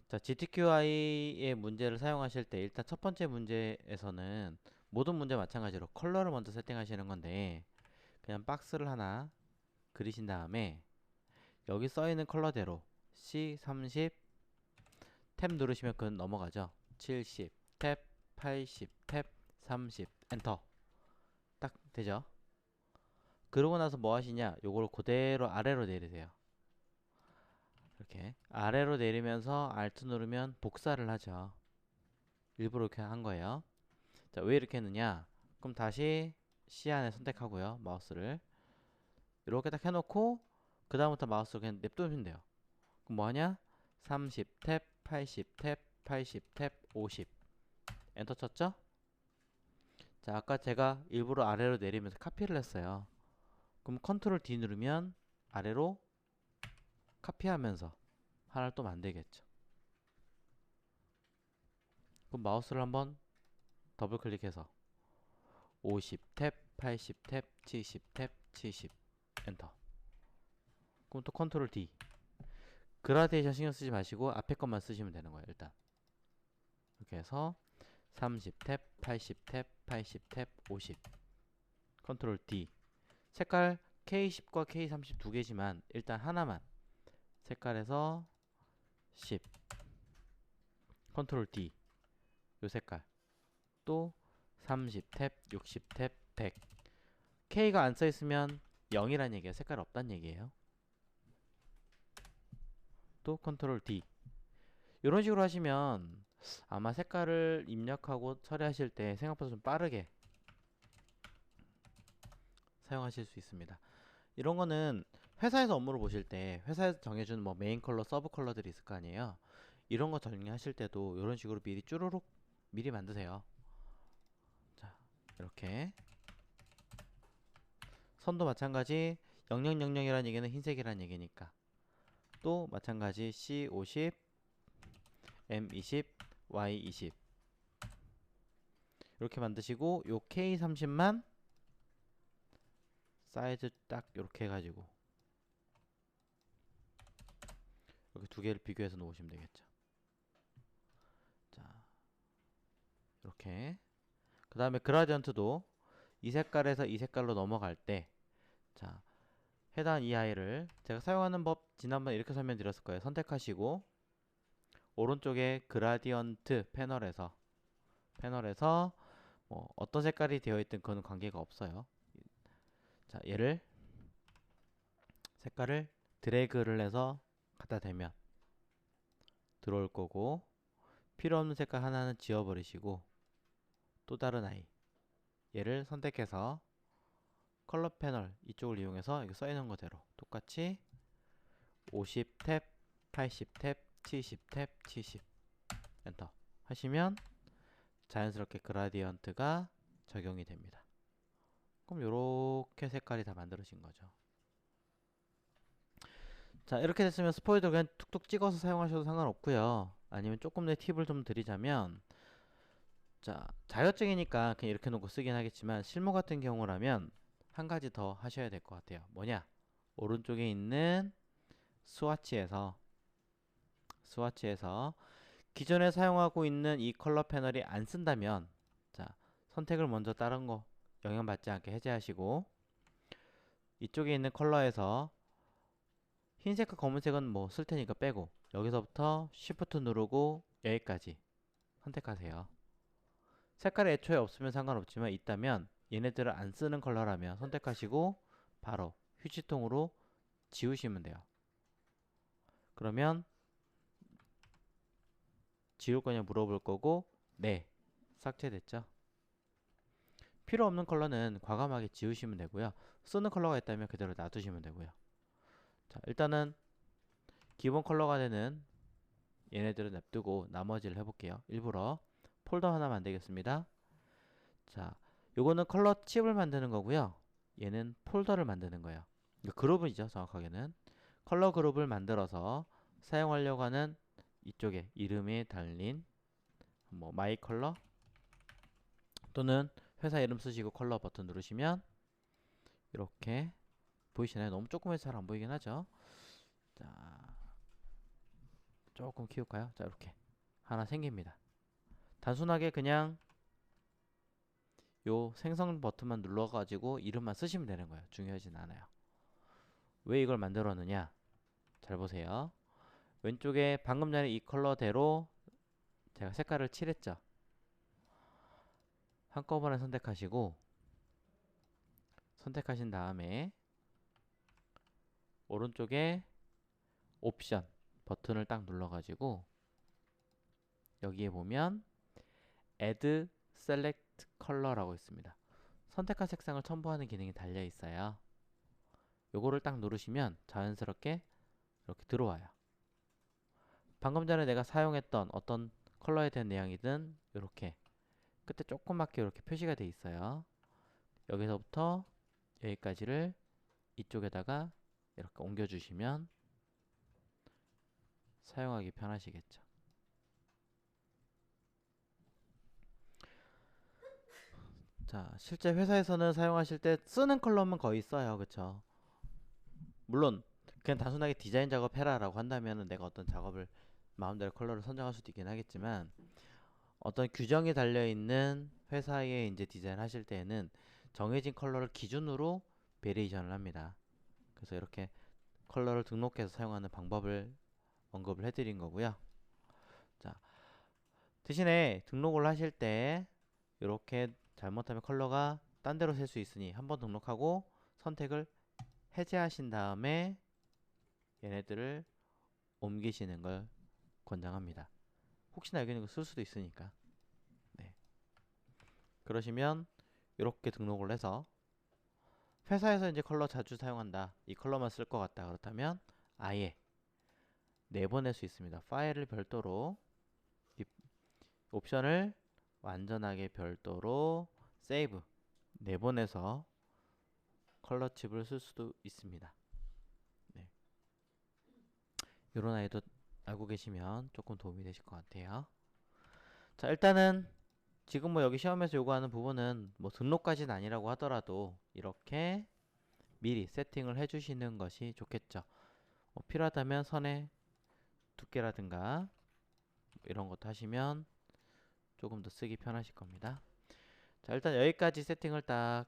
자, GTQI의 문제를 사용하실 때 일단 첫 번째 문제에서는 모든 문제 마찬가지로 컬러를 먼저 세팅하시는 건데 그냥 박스를 하나 그리신 다음에 여기 써있는 컬러대로 C30 탭 누르시면 그건 넘어가죠. 70 탭, 80 탭, 30 엔터 딱 되죠. 그러고 나서 뭐 하시냐, 요걸 그대로 아래로 내리세요. 이렇게 아래로 내리면서 Alt 누르면 복사를 하죠. 일부러 이렇게 한 거예요. 자, 왜 이렇게 했느냐, 그럼 다시 C 안에 선택하고요, 마우스를 이렇게 딱 해놓고 그 다음부터 마우스를 그냥 냅두면 돼요. 그럼 뭐하냐, 30 탭, 80 탭, 80 탭, 50 엔터 쳤죠. 자, 아까 제가 일부러 아래로 내리면서 카피를 했어요. 그럼 컨트롤 D 누르면 아래로 카피하면서 하나를 또 만들겠죠. 그럼 마우스를 한번 더블 클릭해서 50 탭, 80 탭, 70 탭, 70 엔터. 그럼 또 컨트롤 D. 그라데이션 신경 쓰지 마시고 앞에 것만 쓰시면 되는 거예요. 일단 이렇게 해서 30 탭, 80 탭, 80 탭, 50 컨트롤 D. 색깔 K10과 K30 두 개지만 일단 하나만 색깔에서 10 컨트롤 D. 요 색깔 또 30 탭, 60 탭, 100 K가 안 써있으면 0이란 얘기예요. 색깔 없단 얘기예요. 또 컨트롤 D. 이런 식으로 하시면 아마 색깔을 입력하고 처리하실 때 생각보다 좀 빠르게 사용하실 수 있습니다. 이런 거는 회사에서 업무를 보실 때 회사에서 정해준 뭐 메인 컬러, 서브 컬러들이 있을 거 아니에요. 이런 거 정리하실 때도 이런 식으로 미리 쭈루룩 미리 만드세요. 자, 이렇게 선도 마찬가지 0000이라는 얘기는 흰색이라는 얘기니까 또 마찬가지 C50, M20, Y20 이렇게 만드시고 요 K30만 사이즈 딱 이렇게 해가지고 이렇게 두 개를 비교해서 놓으시면 되겠죠. 자, 이렇게 그 다음에 그라디언트도 이 색깔에서 이 색깔로 넘어갈 때, 자, 해당 이 아이를 제가 사용하는 법 지난번에 이렇게 설명드렸을 거예요. 선택하시고 오른쪽에 그라디언트 패널에서 뭐 어떤 색깔이 되어 있든 그건 관계가 없어요. 자, 얘를 색깔을 드래그를 해서 갖다 대면 들어올 거고, 필요 없는 색깔 하나는 지워버리시고 또 다른 아이 얘를 선택해서 컬러 패널 이쪽을 이용해서 여기 써있는 거대로 똑같이 50 탭, 80 탭, 70 탭, 70 엔터 하시면 자연스럽게 그라디언트가 적용이 됩니다. 그럼 요렇게 색깔이 다 만들어진 거죠. 자, 이렇게 됐으면 스포이더 그냥 툭툭 찍어서 사용하셔도 상관없고요. 아니면 조금 더 팁을 좀 드리자면, 자, 자격증이니까 그냥 이렇게 놓고 쓰긴 하겠지만 실무 같은 경우라면 한 가지 더 하셔야 될 것 같아요. 뭐냐? 오른쪽에 있는 스와치에서 기존에 사용하고 있는 이 컬러 패널이 안 쓴다면, 자, 선택을 먼저 다른 거 영향받지 않게 해제하시고 이쪽에 있는 컬러에서 흰색과 검은색은 뭐 쓸 테니까 빼고 여기서부터 Shift 누르고 여기까지 선택하세요. 색깔이 애초에 없으면 상관없지만 있다면, 얘네들을 안 쓰는 컬러라면 선택하시고 바로 휴지통으로 지우시면 돼요. 그러면 지울 거냐 물어볼 거고, 네, 삭제됐죠. 필요 없는 컬러는 과감하게 지우시면 되고요. 쓰는 컬러가 있다면 그대로 놔두시면 되고요. 자, 일단은 기본 컬러가 되는 얘네들은 냅두고 나머지를 해볼게요. 일부러 폴더 하나 만들겠습니다. 자, 요거는 컬러 칩을 만드는 거고요. 얘는 폴더를 만드는 거예요. 그룹이죠, 정확하게는. 컬러 그룹을 만들어서 사용하려고 하는 이쪽에 이름이 달린 뭐 마이 컬러 또는 회사 이름 쓰시고 컬러 버튼 누르시면 이렇게 보이시나요? 너무 조그매서 잘 안 보이긴 하죠. 자, 조금 키울까요? 자, 이렇게 하나 생깁니다. 단순하게 그냥 요 생성 버튼만 눌러가지고 이름만 쓰시면 되는 거예요. 중요하진 않아요. 왜 이걸 만들었느냐? 잘 보세요. 왼쪽에 방금 전에 이 컬러대로 제가 색깔을 칠했죠. 한꺼번에 선택하신 다음에 오른쪽에 옵션 버튼을 딱 눌러가지고 여기에 보면 Add Select Color라고 있습니다. 선택한 색상을 첨부하는 기능이 달려 있어요. 요거를 딱 누르시면 자연스럽게 이렇게 들어와요. 방금 전에 내가 사용했던 어떤 컬러에 대한 내용이든 이렇게 끝에 조그맣게 이렇게 표시가 돼 있어요. 여기서부터 여기까지를 이쪽에다가 이렇게 옮겨주시면 사용하기 편하시겠죠. 자, 실제 회사에서는 사용하실 때 쓰는 컬러만 거의 써요. 그쵸? 물론 그냥 단순하게 디자인 작업해라 라고 한다면 내가 어떤 작업을 마음대로 컬러를 선정할 수도 있긴 하겠지만 어떤 규정이 달려있는 회사에 이제 디자인 하실 때에는 정해진 컬러를 기준으로 베리에이션을 합니다. 그래서 이렇게 컬러를 등록해서 사용하는 방법을 언급을 해드린 거고요. 자, 대신에 등록을 하실 때 이렇게 잘못하면 컬러가 딴 데로 셀 수 있으니 한번 등록하고 선택을 해제하신 다음에 얘네들을 옮기시는 걸 권장합니다. 혹시나 여기는 쓸 수도 있으니까. 네. 그러시면 이렇게 등록을 해서 회사에서 이제 컬러 자주 사용한다. 이 컬러만 쓸 것 같다. 그렇다면 아예 내보낼 수 있습니다. 파일을 별도로 이 옵션을 완전하게 별도로 세이브 내보내서 컬러 칩을 쓸 수도 있습니다. 네. 이런 아이도 알고 계시면 조금 도움이 되실 것 같아요. 자, 일단은 지금 뭐 여기 시험에서 요구하는 부분은 뭐 등록까지는 아니라고 하더라도 이렇게 미리 세팅을 해주시는 것이 좋겠죠. 뭐 필요하다면 선의 두께라든가 이런 것도 하시면 조금 더 쓰기 편하실 겁니다. 자, 일단 여기까지 세팅을 딱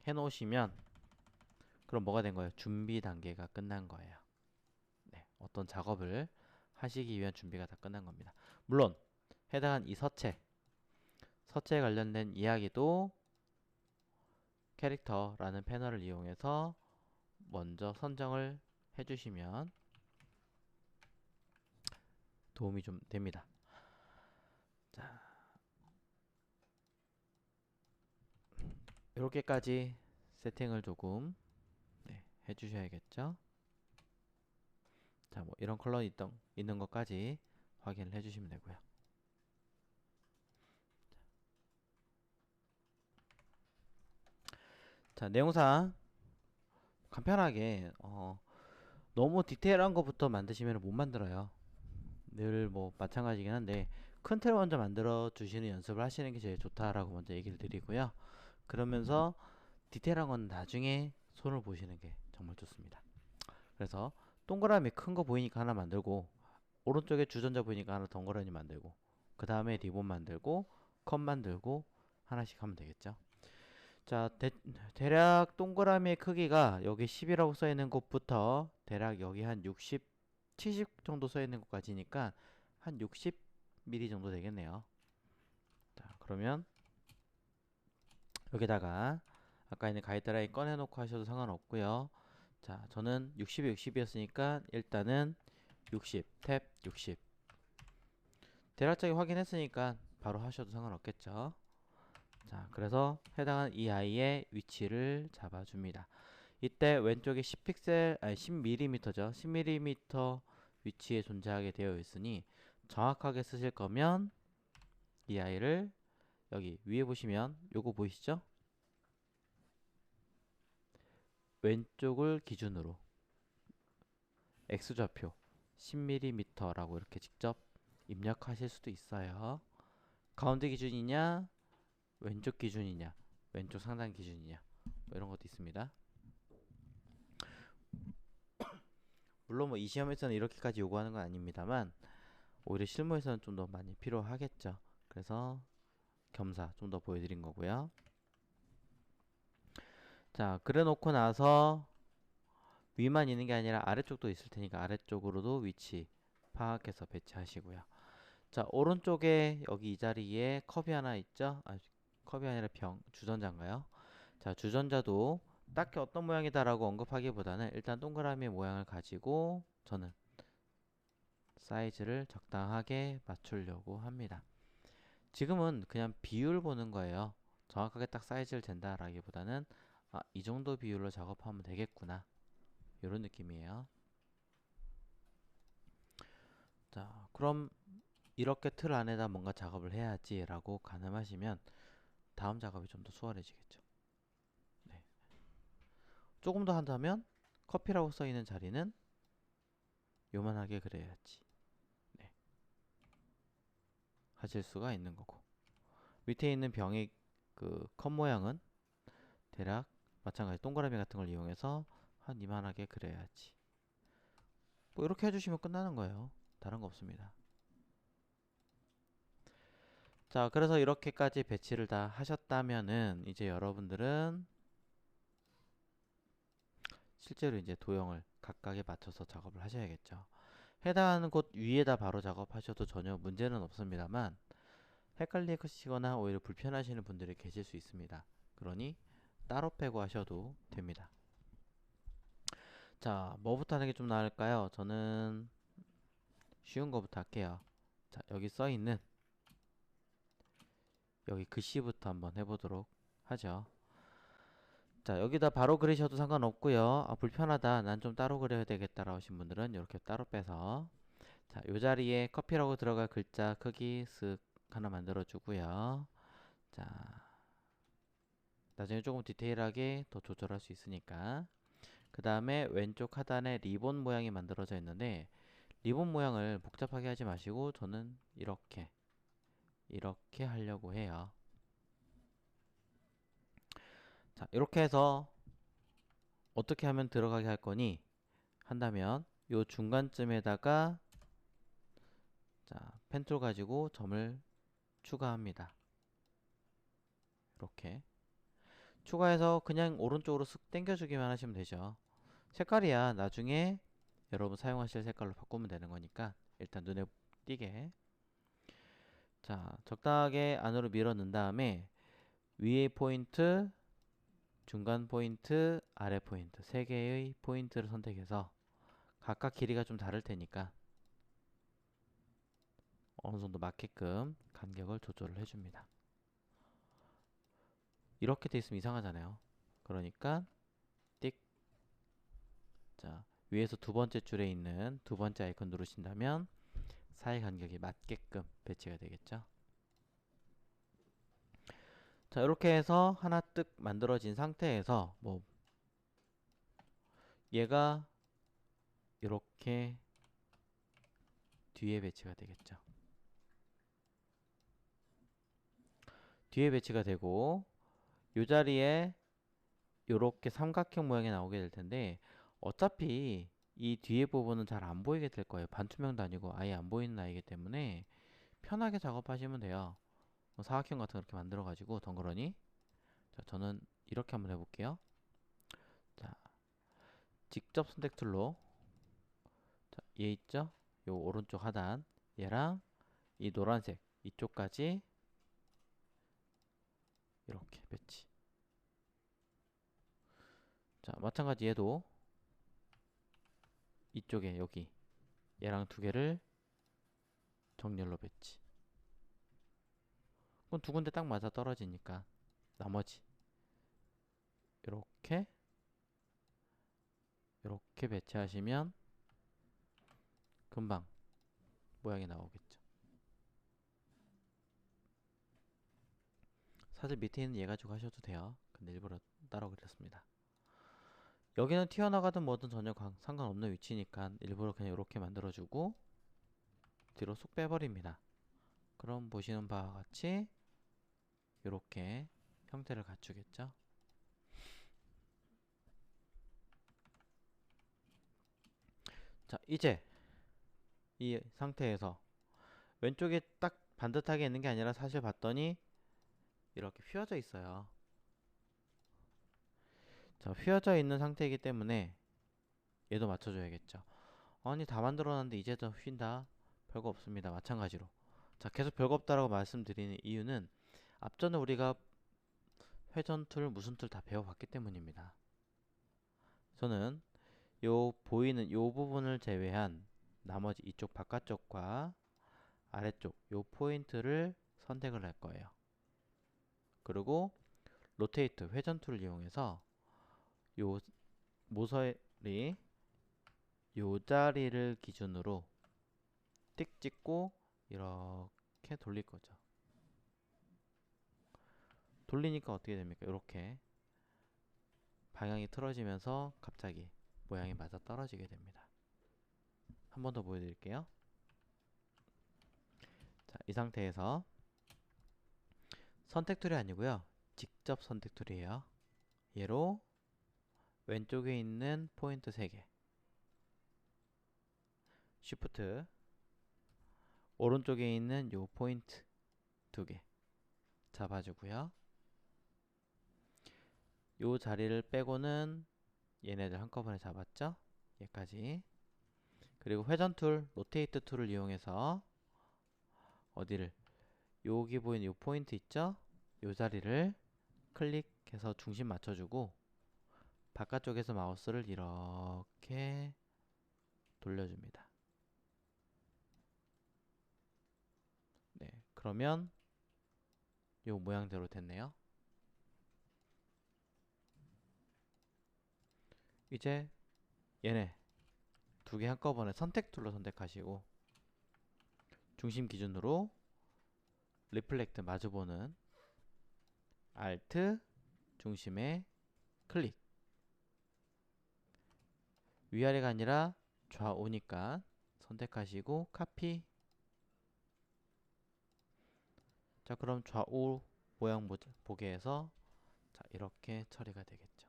해놓으시면 그럼 뭐가 된 거예요? 준비 단계가 끝난 거예요. 네, 어떤 작업을 하시기 위한 준비가 다 끝난 겁니다. 물론 해당한 이 서체에 관련된 이야기도 캐릭터라는 패널을 이용해서 먼저 선정을 해주시면 도움이 좀 됩니다. 자, 이렇게까지 세팅을 조금 해주셔야겠죠. 자, 뭐 이런 컬러 있는 것까지 확인을 해주시면 되고요. 자, 내용상 간편하게 너무 디테일한 것부터 만드시면 못 만들어요. 늘 뭐 마찬가지긴 한데 큰 틀 먼저 만들어 주시는 연습을 하시는 게 제일 좋다라고 먼저 얘기를 드리고요. 그러면서 디테일한 건 나중에 손을 보시는 게 정말 좋습니다. 그래서 동그라미 큰 거 보이니까 하나 만들고 오른쪽에 주전자 보이니까 하나 덩그러니 만들고 그 다음에 리본 만들고 컵 만들고 하나씩 하면 되겠죠. 자, 대략 동그라미의 크기가 여기 10이라고 써 있는 곳부터 대략 여기 한 60, 70 정도 써 있는 곳까지니까 한 60mm 정도 되겠네요. 자, 그러면 여기다가 아까 있는 가이드라인 꺼내놓고 하셔도 상관없고요. 자, 저는 60에 60이었으니까 일단은 60, 탭 60. 대략적인 확인했으니까 바로 하셔도 상관없겠죠. 자, 그래서 해당한 이 아이의 위치를 잡아줍니다. 이때 왼쪽에 10픽셀, 아니 10mm죠. 10mm 위치에 존재하게 되어 있으니 정확하게 쓰실 거면 이 아이를 여기 위에 보시면 요거 보이시죠? 왼쪽을 기준으로 X좌표 10mm라고 이렇게 직접 입력하실 수도 있어요. 가운데 기준이냐, 왼쪽 기준이냐, 왼쪽 상단 기준이냐, 뭐 이런 것도 있습니다. 물론 뭐 이 시험에서는 이렇게까지 요구하는 건 아닙니다만 오히려 실무에서는 좀 더 많이 필요하겠죠. 그래서 겸사 좀 더 보여드린 거고요. 자, 그래 놓고 나서 위만 있는 게 아니라 아래쪽도 있을 테니까 아래쪽으로도 위치 파악해서 배치하시고요. 자, 오른쪽에 여기 이 자리에 컵이 하나 있죠? 아, 컵이 아니라 주전자인가요? 자, 주전자도 딱히 어떤 모양이다라고 언급하기보다는 일단 동그라미 모양을 가지고 저는 사이즈를 적당하게 맞추려고 합니다. 지금은 그냥 비율 보는 거예요. 정확하게 딱 사이즈를 잰다라기보다는 아, 이 정도 비율로 작업하면 되겠구나. 이런 느낌이에요. 자, 그럼 이렇게 틀 안에다 뭔가 작업을 해야지 라고 가늠하시면 다음 작업이 좀 더 수월해지겠죠. 네. 조금 더 한다면 커피라고 써있는 자리는 요만하게 그려야지. 네. 하실 수가 있는 거고. 밑에 있는 병의 그 컵 모양은 대략 마찬가지 동그라미 같은 걸 이용해서 한 이만하게 그려야지. 뭐 이렇게 해주시면 끝나는 거예요. 다른 거 없습니다. 자, 그래서 이렇게까지 배치를 다 하셨다면은 이제 여러분들은 실제로 이제 도형을 각각에 맞춰서 작업을 하셔야겠죠. 해당하는 곳 위에다 바로 작업하셔도 전혀 문제는 없습니다만 헷갈리시거나 오히려 불편하시는 분들이 계실 수 있습니다. 그러니 따로 빼고 하셔도 됩니다. 자, 뭐부터 하는 게 좀 나을까요? 저는 쉬운 거부터 할게요. 자, 여기 써 있는 여기 글씨부터 한번 해보도록 하죠. 자, 여기다 바로 그리셔도 상관없고요. 아, 불편하다. 난 좀 따로 그려야 되겠다라고 하신 분들은 이렇게 따로 빼서 자, 요 자리에 커피라고 들어갈 글자 크기 쓱 하나 만들어 주고요. 자, 나중에 조금 디테일하게 더 조절할 수 있으니까. 그 다음에 왼쪽 하단에 리본 모양이 만들어져 있는데 리본 모양을 복잡하게 하지 마시고 저는 이렇게 하려고 해요. 자, 이렇게 해서 어떻게 하면 들어가게 할 거니 한다면 요 중간쯤에다가 자, 펜툴 가지고 점을 추가합니다. 이렇게 추가해서 그냥 오른쪽으로 쓱 당겨주기만 하시면 되죠. 색깔이야 나중에 여러분 사용하실 색깔로 바꾸면 되는 거니까 일단 눈에 띄게 자, 적당하게 안으로 밀어 넣은 다음에 위에 포인트, 중간 포인트, 아래 포인트 세 개의 포인트를 선택해서 각각 길이가 좀 다를 테니까 어느 정도 맞게끔 간격을 조절을 해줍니다. 이렇게 돼 있으면 이상하잖아요. 그러니까 띡. 자, 위에서 두 번째 줄에 있는 두 번째 아이콘 누르신다면 사이 간격이 맞게끔 배치가 되겠죠. 자, 이렇게 해서 하나 뜩 만들어진 상태에서 뭐 얘가 이렇게 뒤에 배치가 되겠죠. 뒤에 배치가 되고 이 자리에 이렇게 삼각형 모양이 나오게 될 텐데 어차피 이 뒤에 부분은 잘 안 보이게 될 거예요. 반투명도 아니고 아예 안 보이는 아이기 때문에 편하게 작업하시면 돼요. 사각형 같은 거 이렇게 만들어 가지고 덩그러니 자, 저는 이렇게 한번 해볼게요. 자, 직접 선택 툴로 자, 얘 있죠? 요 오른쪽 하단 얘랑 이 노란색 이쪽까지 이렇게 배치. 자, 마찬가지 얘도 이쪽에 여기 얘랑 두 개를 정렬로 배치. 그럼 두 군데 딱 맞아 떨어지니까 나머지 이렇게 이렇게 배치하시면 금방 모양이 나오겠죠. 사실 밑에 있는 얘 가지고 하셔도 돼요. 근데 일부러 따로 그렸습니다. 여기는 튀어나가든 뭐든 전혀 상관없는 위치니까 일부러 그냥 이렇게 만들어주고 뒤로 쏙 빼버립니다. 그럼 보시는 바와 같이 이렇게 형태를 갖추겠죠. 자, 이제 이 상태에서 왼쪽에 딱 반듯하게 있는 게 아니라 사실 봤더니 이렇게 휘어져 있어요. 자, 휘어져 있는 상태이기 때문에 얘도 맞춰줘야겠죠. 아니, 다 만들어놨는데 이제 더 휜다. 별거 없습니다. 마찬가지로. 자, 계속 별거 없다라고 말씀드리는 이유는 앞전에 우리가 회전 툴, 무슨 툴 다 배워봤기 때문입니다. 저는 요 보이는 요 부분을 제외한 나머지 이쪽 바깥쪽과 아래쪽 요 포인트를 선택을 할 거예요. 그리고 로테이트 회전 툴을 이용해서 요 모서리 요 자리를 기준으로 띡 찍고 이렇게 돌릴 거죠. 돌리니까 어떻게 됩니까? 이렇게 방향이 틀어지면서 갑자기 모양이 맞아 떨어지게 됩니다. 한 번 더 보여드릴게요. 자, 이 상태에서 선택 툴이 아니고요. 직접 선택 툴이에요. 얘로 왼쪽에 있는 포인트 3개, 쉬프트 오른쪽에 있는 요 포인트 2개 잡아주고요. 요 자리를 빼고는 얘네들 한꺼번에 잡았죠? 얘까지. 그리고 회전 툴, 로테이트 툴을 이용해서 어디를 여기 보이는 요 포인트 있죠? 요 자리를 클릭해서 중심 맞춰주고 바깥쪽에서 마우스를 이렇게 돌려줍니다. 네, 그러면 요 모양대로 됐네요. 이제 얘네 2개 한꺼번에 선택 툴로 선택하시고 중심 기준으로 리플렉트 마주보는 Alt 중심에 클릭. 위아래가 아니라 좌우니까 선택하시고 카피. 자, 그럼 좌우 모양 보게 해서 자, 이렇게 처리가 되겠죠.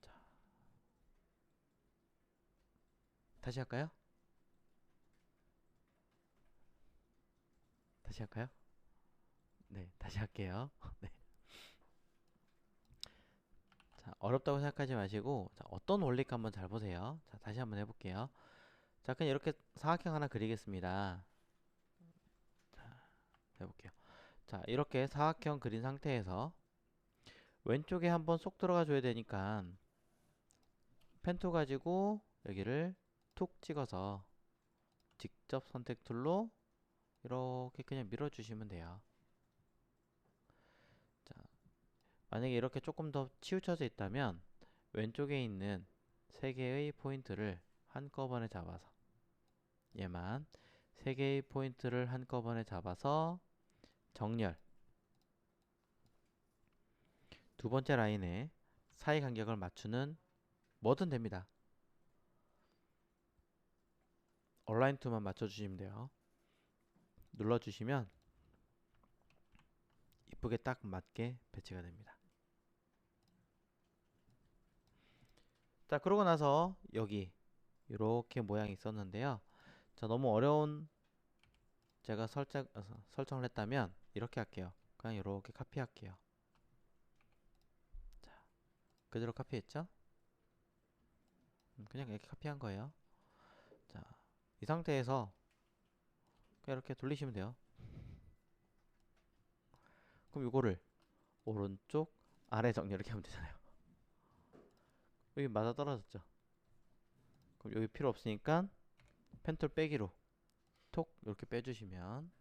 자, 다시 할까요? 다시 할까요? 네, 다시 할게요. 네. 자, 어렵다고 생각하지 마시고 자, 어떤 원리까 한번 잘 보세요. 자, 다시 한번 해볼게요. 자, 그냥 이렇게 사각형 하나 그리겠습니다. 자, 해볼게요. 자, 이렇게 사각형 그린 상태에서 왼쪽에 한번 쏙 들어가 줘야 되니까 펜2 가지고 여기를 툭 찍어서 직접 선택 툴로 이렇게 그냥 밀어주시면 돼요. 자, 만약에 이렇게 조금 더 치우쳐져 있다면 왼쪽에 있는 3개의 포인트를 한꺼번에 잡아서 얘만 3개의 포인트를 한꺼번에 잡아서 정렬 두 번째 라인에 사이 간격을 맞추는 뭐든 됩니다. 얼라인 투만 맞춰주시면 돼요. 눌러주시면 이쁘게 딱 맞게 배치가 됩니다. 자, 그러고 나서 여기 이렇게 모양이 있었는데요. 자, 너무 어려운 제가 설정을 했다면 이렇게 할게요. 그냥 이렇게 카피할게요. 자, 그대로 카피했죠? 그냥 이렇게 카피한 거예요. 자, 이 상태에서 그냥 이렇게 돌리시면 돼요. 그럼 이거를 오른쪽 아래 정렬 이렇게 하면 되잖아요. 여기 맞아 떨어졌죠? 그럼 여기 필요 없으니까 펜툴 빼기로 톡 이렇게 빼주시면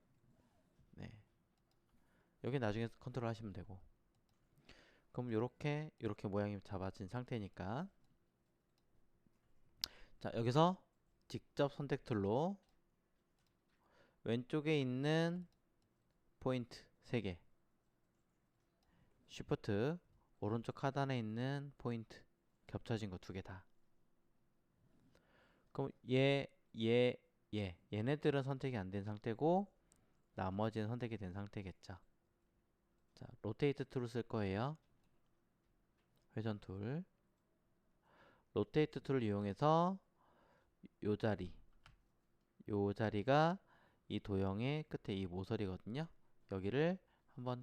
네, 여기 나중에 컨트롤 하시면 되고 그럼 이렇게 모양이 잡아진 상태니까 자, 여기서 직접 선택 툴로 왼쪽에 있는 포인트 3개 쉬프트 오른쪽 하단에 있는 포인트 겹쳐진 거 2개 다. 그럼 얘네들은 선택이 안 된 상태고 나머지는 선택이 된 상태겠죠. 자, 로테이트 툴을 쓸 거예요. 회전 툴 로테이트 툴을 이용해서 요 자리, 요 자리가 이 도형의 끝에 이 모서리거든요. 여기를 한번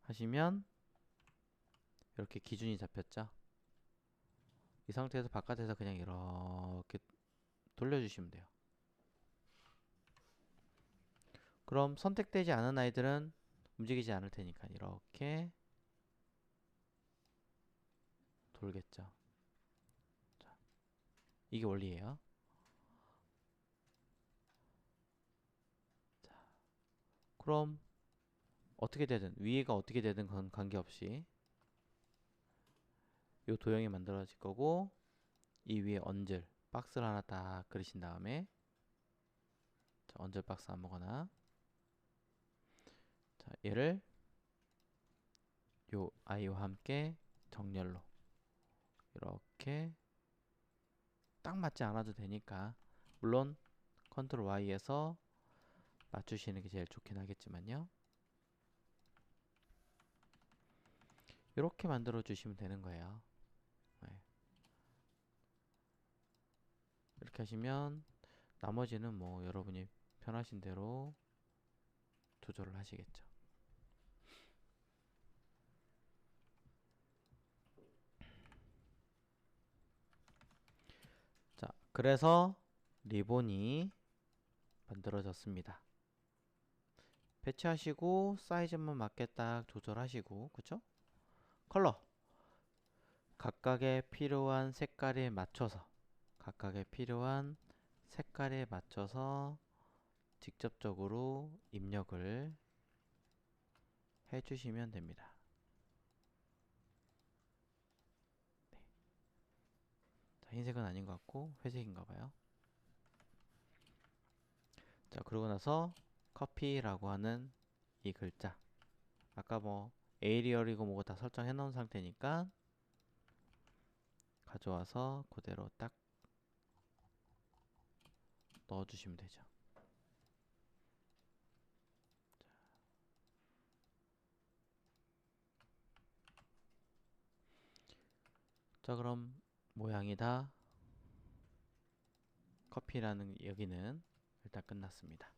클릭하시면 이렇게 기준이 잡혔죠. 이 상태에서 바깥에서 그냥 이렇게 돌려주시면 돼요. 그럼 선택되지 않은 아이들은 움직이지 않을 테니까 이렇게 돌겠죠. 자, 이게 원리예요. 자, 그럼 어떻게 되든 위에가 어떻게 되든 그건 관계없이 이 도형이 만들어질 거고 이 위에 얹을 박스를 하나 딱 그리신 다음에 자, 얹을 박스 아무거나 자, 얘를 요 아이와 함께 정렬로 이렇게 딱 맞지 않아도 되니까 물론 컨트롤 Y에서 맞추시는 게 제일 좋긴 하겠지만요. 이렇게 만들어 주시면 되는 거예요. 네. 이렇게 하시면 나머지는 뭐 여러분이 편하신 대로 조절을 하시겠죠. 자, 그래서 리본이 만들어졌습니다. 배치하시고 사이즈만 맞게 딱 조절하시고 그쵸? 컬러 각각의 필요한 색깔에 맞춰서 직접적으로 입력을 해주시면 됩니다. 네. 자, 흰색은 아닌 것 같고 회색인가 봐요. 자, 그러고 나서 커피라고 하는 이 글자 아까 뭐 에이리얼이고 뭐고 다 설정해 놓은 상태니까 가져와서 그대로 딱 넣어주시면 되죠. 자, 그럼 모양이 다 커피라는 여기는 일단 끝났습니다.